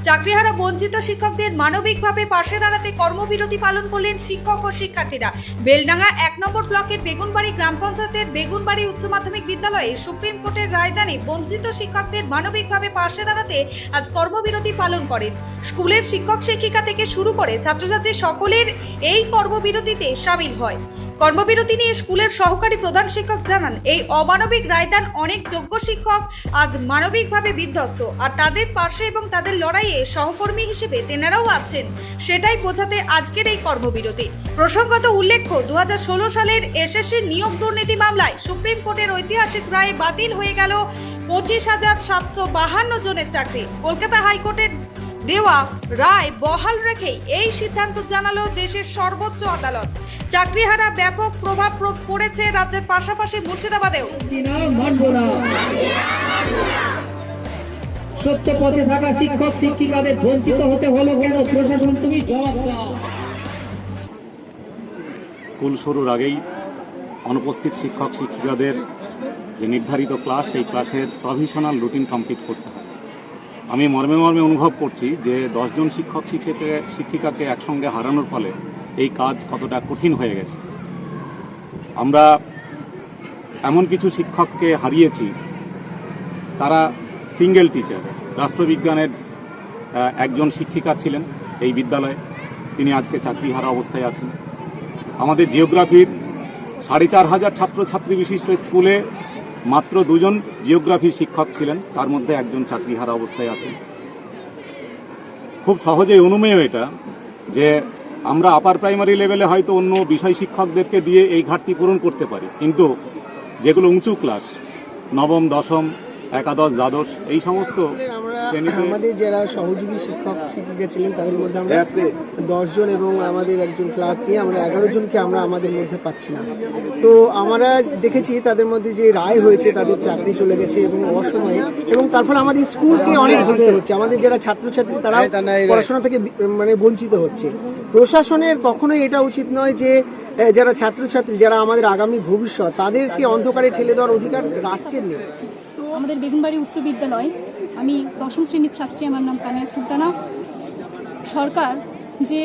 চাকরিহারা বঞ্চিত শিক্ষকদের মানবিকভাবে পাশে দাঁড়াতে কর্মবিরতি পালন করলেন শিক্ষক ও শিক্ষার্থীরা। বেলডাঙ্গা ১ নম্বর ব্লকের বেগুনবাড়ি গ্রাম পঞ্চায়েতের বেগুনবাড়ি উচ্চ মাধ্যমিক বিদ্যালয়ে সুপ্রিম কোর্টের রায়দানে বঞ্চিত শিক্ষকদের মানবিকভাবে পাশে দাঁড়াতে আজ কর্মবিরতি পালন করেন। স্কুলের শিক্ষক শিক্ষিকা থেকে শুরু করে ছাত্রছাত্রী সকলের এই কর্মবিরতিতে সামিল হয়। কর্মবিরতি নিয়ে স্কুলের সহকারী প্রধান শিক্ষক জানান, এই অমানবিক রায়দান অনেক যোগ্য শিক্ষক আজ মানবিকভাবে বিধ্বস্ত, আর তাদের পাশে এবং তাদের লড়াইয়ে সহকর্মী হিসেবে তেনারাও আছেন, সেটাই বোঝাতে আজকের এই কর্মবিরতি। প্রসঙ্গত উল্লেখ্য, 2016 সালের এসএসসি নিয়োগ দুর্নীতি মামলায় সুপ্রিম কোর্টের ঐতিহাসিক রায়ে বাতিল হয়ে গেল 25,752 জনের চাকরি। কলকাতা হাইকোর্টের দেওয়া রায় বহাল রেখেই এই সিদ্ধান্ত জানালো দেশের সর্বোচ্চ আদালত। চাকরিহারা ব্যাপক প্রভাব পড়েছে রাজ্যের পাশাপাশি মুর্শিদাবাদেও। সত্য পথে থাকা শিক্ষক শিক্ষিকাদের বঞ্চিত হতে হলো কেন? প্রশাসন, তুমি জবাব দাও। স্কুল শুরুর আগেই অনুপস্থিত শিক্ষক শিক্ষিকাদের যে নির্ধারিত ক্লাস, সেই ক্লাসের প্রভিশনাল রুটিন কমপ্লিট করতে হয়। আমি মর্মে মর্মে অনুভব করছি যে 10 জন শিক্ষক শিক্ষিকাকে একসঙ্গে হারানোর ফলে এই কাজ কতটা কঠিন হয়ে গেছে। আমরা এমন কিছু শিক্ষককে হারিয়েছি, তারা সিঙ্গেল টিচার। রাষ্ট্রবিজ্ঞানের একজন শিক্ষিকা ছিলেন এই বিদ্যালয়ে, তিনি আজকে চাকরিহারা অবস্থায় আছেন। আমাদের জিওগ্রাফির 4,500 ছাত্রছাত্রী বিশিষ্ট স্কুলে মাত্র 2 জন জিওগ্রাফির শিক্ষক ছিলেন, তার মধ্যে একজন চাকরিহারা অবস্থায় আছেন। খুব সহজেই অনুমেয় এটা যে আমরা আপার প্রাইমারি লেভেলে হয়তো অন্য বিষয় শিক্ষকদেরকে দিয়ে এই ঘাটতি পূরণ করতে পারি, কিন্তু যেগুলো উঁচু ক্লাস, নবম, দশম, একাদশ, দ্বাদশ, এই সমস্ত আমাদের যারা সহযোগী শিক্ষক শিক্ষিকা ছিলেন তাদের মধ্যে আমরা 10 জন এবং আমাদের একজন ক্লার্ক নিয়ে আমরা 11 জনকে আমরা আমাদের মধ্যে পাচ্ছি না। তো আমরা দেখেছি তাদের মধ্যে যে রায় হয়েছে, তাদের চাকরি চলে গেছে এবং অসময়ে, এবং তার ফলে আমাদের স্কুলকে অনেক ভুগতে হচ্ছে। আমাদের যারা ছাত্রছাত্রী তারা পড়াশোনা থেকে বঞ্চিত হচ্ছে। প্রশাসনের কখনোই এটা উচিত নয় যে যারা ছাত্রছাত্রী, যারা আমাদের আগামী ভবিষ্যৎ, তাদেরকে অন্ধকারে ঠেলে দেওয়ার অধিকার রাষ্ট্রের নেই। আমাদের বেগুনবাড়ি উচ্চ বিদ্যালয়, আমি 10ম শ্রেণীর ছাত্রী, আমার নাম তানিয়া সুলতানা। সরকার যে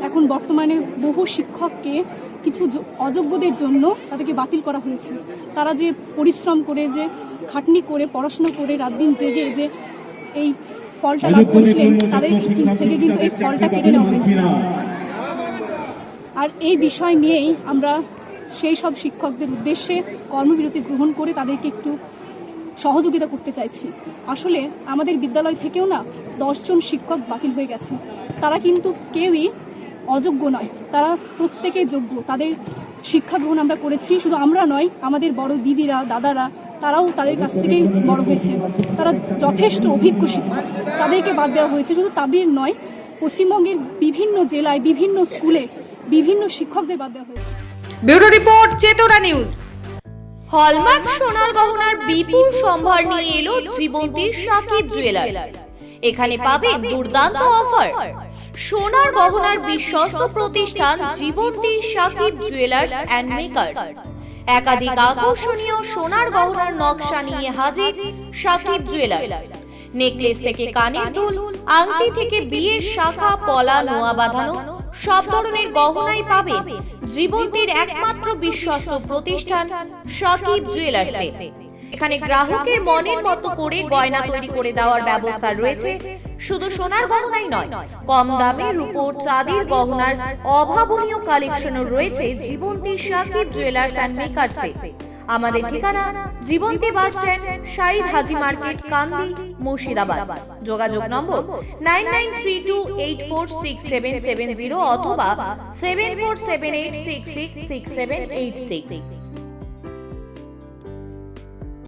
এখন বর্তমানে বহু শিক্ষককে কিছু অযোগ্যদের জন্য তাদেরকে বাতিল করা হয়েছে। তারা যে পরিশ্রম করে, যে খাটনি করে, পড়াশোনা করে, রাত দিন জেগে যে এই ফলটা লাভ করেছিলেন, তাদের থেকে কিন্তু এই ফলটা কেড়ে নেওয়া হয়েছে। আর এই বিষয় নিয়েই আমরা সেই সব শিক্ষকদের উদ্দেশ্যে কর্মবিরতি গ্রহণ করে তাদেরকে একটু সহযোগিতা করতে চাইছি। আসলে আমাদের বিদ্যালয় থেকেও না 10 জন শিক্ষক বাতিল হয়ে গেছে। তারা কিন্তু কেউই অযোগ্য নয়, তারা প্রত্যেকেই যোগ্য। তাদের শিক্ষা গ্রহণ আমরা করেছি, শুধু আমরা নয়, আমাদের বড় দিদিরা, দাদারা, তারাও তাদের কাছ থেকেই বড় হয়েছে। তারা যথেষ্ট অভিজ্ঞ শিক্ষক, তাদেরকে বাদ দেওয়া হয়েছে। শুধু তাদের নয়, পশ্চিমবঙ্গের বিভিন্ন জেলায়, বিভিন্ন স্কুলে বিভিন্ন শিক্ষকদের বাদ দেওয়া হয়েছে। ব্যুরো রিপোর্ট, চেতনা নিউজ। হলমার্ক সোনার গহনার বিপুল সম্ভার নিয়ে এলো জীবন্তীর সাকিব জুয়েলার্স। এখানে পাবেন দুর্দান্ত অফার। সোনার গহনার বিশ্বস্ত প্রতিষ্ঠান জীবন্তী সাকিব জুয়েলার্স অ্যান্ড মেকার্স। একাধিক আকর্ষণীয় সোনার গহনার নকশা নিয়ে হাজির সাকিব জুয়েলার্স। নেকলেস থেকে কানের দুল, আংটি থেকে বিয়ের শাখা, পলা, নোয়া বাঁধানো সব ধরনের গহনাই পাবেন জীবন্তীর একমাত্র বিশ্বস্ত প্রতিষ্ঠান সাকিব জুয়েলার্সে। এখানে গ্রাহকের মনের মতো করে গয়না তৈরি করে দেওয়ার ব্যবস্থা রয়েছে। শুধু সোনার গহনাই নয়, কম দামে রূপোর, চাঁদির গহনার অভাবনীয় কালেকশনও রয়েছে জীবন্তী সাকিব জুয়েলার্স অ্যান্ড মেকার্সে। আমাদের ঠিকানা জীবন্তী বাস স্ট্যান্ড, শাহিদ হাজি মার্কেট, কান্দি, মুর্শিদাবাদ। যোগাযোগ নম্বর 9932846770 অথবা 7478666786।